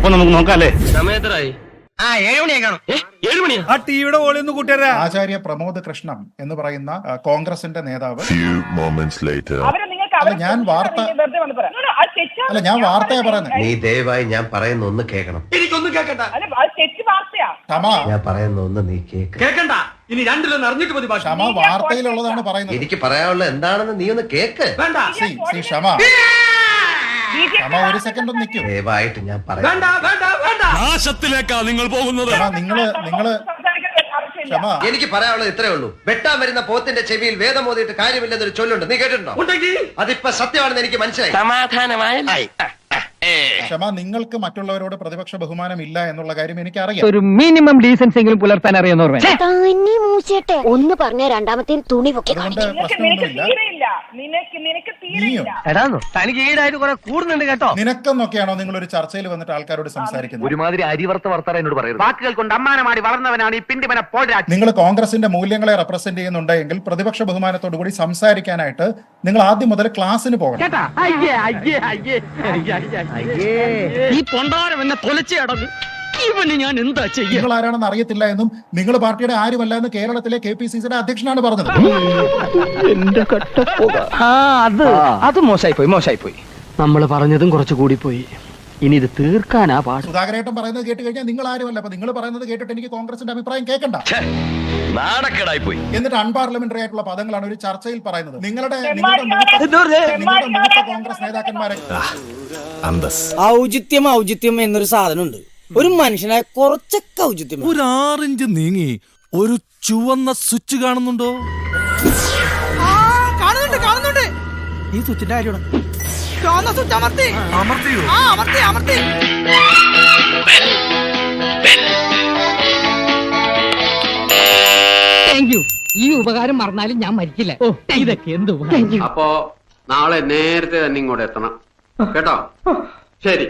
അപ്പൊ നമുക്ക് നോക്കാം അല്ലേ? സമയത്തരായി 7 മണിയാ കാണും. 7 മണിയാ? ആ ടിവിയുടെ ഓളിയൊന്ന് കൂട്ടിയരാ. ആചാര്യ പ്രമോദ് കൃഷ്ണം എന്ന് പറയുന്ന കോൺഗ്രസിന്റെ നേതാവ് ഞാൻ വാർത്തയാ പറയുന്നത്. നീ ദയവായി ഞാൻ പറയുന്ന ഒന്ന് കേൾക്കണം. എനിക്കൊന്നും കേൾക്കണ്ട. ഞാൻ പറയുന്ന ഒന്ന് നീ കേൾക്കണ്ട. ഇനി രണ്ടിലൊന്ന് അറിഞ്ഞിട്ട് മതി. ക്ഷമ വാർത്തയിലുള്ളതാണ് പറയുന്നത്. എനിക്ക് പറയാനുള്ളത് എന്താണെന്ന് നീ ഒന്ന് കേക്ക്. വേണ്ട. ക്ഷമ ഒരു സെക്കൻഡ് ഒന്ന് നിൽക്കൂ. ദയവായിട്ട് ഞാൻ പറയാം. വേണ്ട വേണ്ട വേണ്ട. നാശത്തിലേക്കാ നിങ്ങൾ പോകുന്നത്. നിങ്ങള് ക്ഷമ എനിക്ക് പറയാനുള്ളത് ഇത്രേ ഉള്ളൂ. വെട്ടാൻ വരുന്ന പോത്തിന്റെ ചെവിയിൽ വേദം ഓതിയിട്ട് കാര്യമില്ലെന്നൊരു ചൊല്ലുണ്ട്. നീ കേട്ടിട്ടുണ്ടോ? അതിപ്പോ സത്യമാണെന്ന് എനിക്ക് മനസ്സിലായി. സമാധാനമായി. ക്ഷമ നിങ്ങൾക്ക് മറ്റുള്ളവരോട് പ്രതിപക്ഷ ബഹുമാനം ഇല്ല എന്നുള്ള കാര്യം എനിക്ക് അറിയാം. ഒരു മിനിമം ഡീസൻസി എങ്കിലും പുലർത്താൻ അറിയുന്നവർ ഒന്ന് പറഞ്ഞ രണ്ടാമത്തെ തുണി പൊക്കി അതുകൊണ്ട് പ്രശ്നമൊന്നുമില്ല. തനിക്ക് ഈടായിട്ട് കുറെ കൂടുന്നുണ്ട് കേട്ടോ. നിനക്കെന്നൊക്കെയാണോ നിങ്ങൾ ഒരു ചർച്ചയിൽ വന്നിട്ട് ആൾക്കാരോട് സംസാരിക്കുന്നത്? ഒരുമാതിരി അരിവർത്ത വർത്താനം എന്നോട് പറയുന്നത്. വാക്കുകൾ കൊണ്ട് അമ്മാനമാടി വളർന്നവനാണ് ഈ പിണ്ടിമന പോരാ. നിങ്ങൾ കോൺഗ്രസിന്റെ മൂല്യങ്ങളെ റെപ്രസെന്റ് ചെയ്യുന്നുണ്ടെങ്കിൽ പ്രതിപക്ഷ ബഹുമാനത്തോടു കൂടി സംസാരിക്കാനായിട്ട് നിങ്ങൾ ആദ്യം മുതൽ ക്ലാസ്സിന് പോകണം. ഈ പൊണ്ടാരം എന്നെ തൊലച്ചു കടന്നു. ഇവന് ഞാൻ എന്താ ചെയ്യുക? നിങ്ങൾ ആരാണെന്ന് അറിയത്തില്ല എന്നും നിങ്ങൾ പാർട്ടിയുടെ ആരുമല്ല എന്ന് കേരളത്തിലെ KPCCയുടെ അധ്യക്ഷനാണ് പറഞ്ഞത്. അത് മോശമായി പോയി. നമ്മൾ പറഞ്ഞതും കുറച്ച് കൂടി പോയി. ഇനി ഇത് തീർക്കാനാ പാട്. സുധാകരേട്ടൻ പറയുന്നത് കേട്ട് കഴിഞ്ഞാൽ നിങ്ങൾ ആരുമല്ല. അപ്പൊ നിങ്ങൾ പറയുന്നത് കേട്ടിട്ട് എനിക്ക് കോൺഗ്രസിന്റെ അഭിപ്രായം കേൾക്കണ്ട. നാടക്കേടായി പോയി. എന്നിട്ട് അൺപാർലമെന്ററി ആയിട്ടുള്ള പദങ്ങളാണ് ഒരു ചർച്ചയിൽ പറയുന്നത്. നിങ്ങളുടെ മൂത്ത കോൺഗ്രസ് നേതാക്കന്മാരെ ഔചിത്യം എന്നൊരു സാധനമുണ്ട്. ഒരു മനുഷ്യനായ കുറച്ചൊക്കെ ഔചിത്യം. ഒരു 6 ഇഞ്ച് നീങ്ങി ഒരു ചുവന്ന സ്വിച്ച് കാണുന്നുണ്ടോ? കാണുന്നുണ്ട്. ഈ സ്വിച്ചിന്റെ കാര്യമാണ്. അമർത്തിയോ? Thank you. ഈ ഉപകാരം മറന്നാലും ഞാൻ മരിക്കില്ല. ഇതൊക്കെ എന്ത് അപ്പോ നാളെ നേരത്തെ തന്നെ ഇങ്ങോട്ട് എത്തണം കേട്ടോ. ശരി.